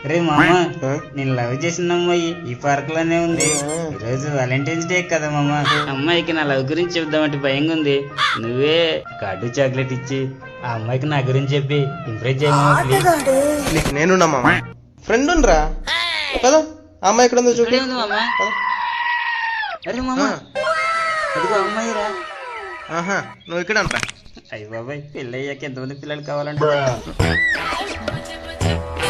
రే మామ, నేను లవ్ చేసిన అమ్మాయి ఈ పార్క్ లోనే ఉంది. ఈరోజు వాలంటైన్స్ డే కదా మామ. అమ్మాయికి నా లవ్ గురించి చెప్దామంటే భయంగా ఉంది. నువ్వే కార్డు చాక్లెట్ ఇచ్చి ఆ అమ్మాయికి నా గురించి చెప్పి ఇంప్రెస్ చేయమా. నీకు నేనున్నా మామ, ఫ్రెండ్ రా కదా. ఆ అమ్మాయి ఎక్కడ ఉందో చూపి. అరే మామ, అదిగో అమ్మాయి రా. ఆహా, నువ్వు ఇక్కడ అంటా. అయ్య బాబాయ్, పెళ్ళయ్యాక ఎంతమంది పిల్లలు కావాలంట.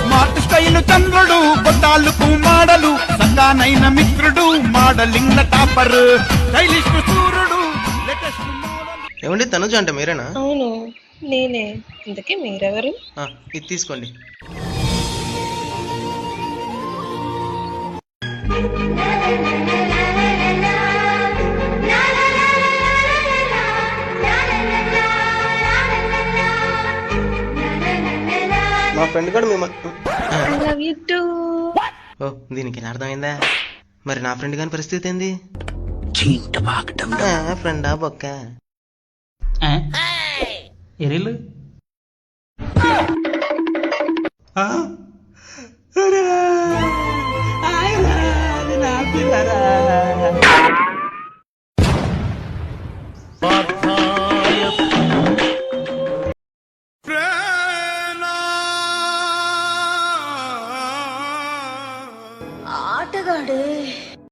స్మార్ట్ స్టైల్ చంద్రుడు, కొట్టాలకు మాడలు, సంగానైన మిత్రుడు, మోడలింగ్ టాపర్, స్టైలిష్ సూర్యుడు, లేటెస్ట్ మోడల్. ఏమండి తనుజ అంటే మీరేనా? అవును నేనే. ఇంతకీ మీరెవరు? ఇది తీసుకోండి. మా ఫ్రెండ్ కూడా ఐ లవ్ యు టు. ఓ, దీనికి ఎలా అర్థమైందా? మరి నా ఫ్రెండ్ గాని పరిస్థితి ఏంది? ఫ్రెండా బొక్క. ఎరీలు